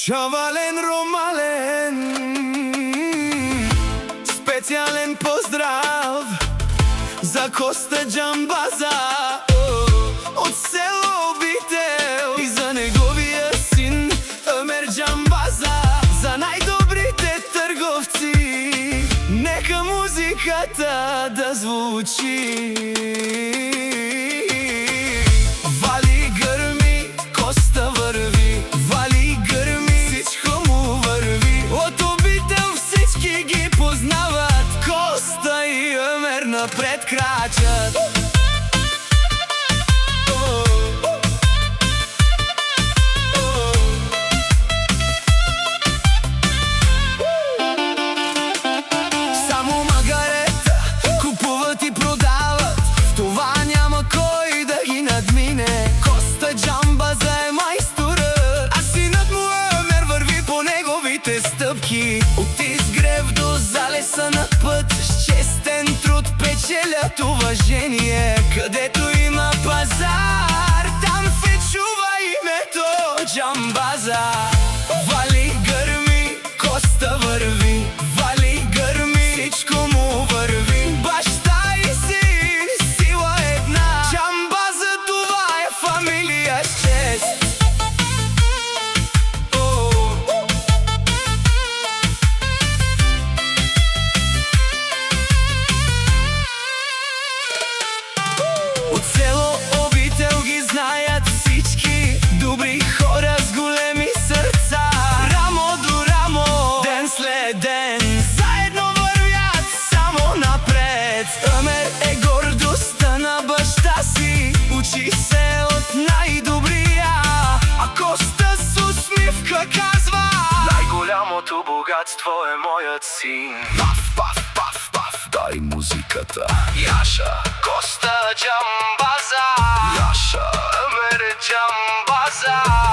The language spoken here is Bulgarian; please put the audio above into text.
Шавален Ромален, специален поздрав за Коста Джамбаза от село Обител и за неговия син Ömer Джамбаза. За най-добрите търговци нека музиката да звучи. Вали гърми, Коста върви, вали гърми, всичко му върви. От Обител всички ги познават, Коста и Ömer напред крачат. Само магарета купуват и продават, в това няма кой да ги надмине. Коста Джамбаза е майсторът, а синът му Ömer върви по неговите стъпки. От изгрев до залеса на път, с честен труд печелят уважение. Където има пазар, там се чува името Джамбаза. Вали гърми, Коста върви, вали гърми, всичко му върви. Баща и син, сила една, Джамбаза това е фамилия с чест. От село Обител ги знаят всички, добри хора с големи сърца. Рамо до рамо, ден след ден, заедно вървят само напред. Ömer е гордостта на баща си, учи се от най-добрия, а Коста с усмивка казва: най-голямото богатство е моят син. Паф, паф, паф, паф, дай музиката. Яша, Коста Джамбаза, Яша, Ömer Джамбаза.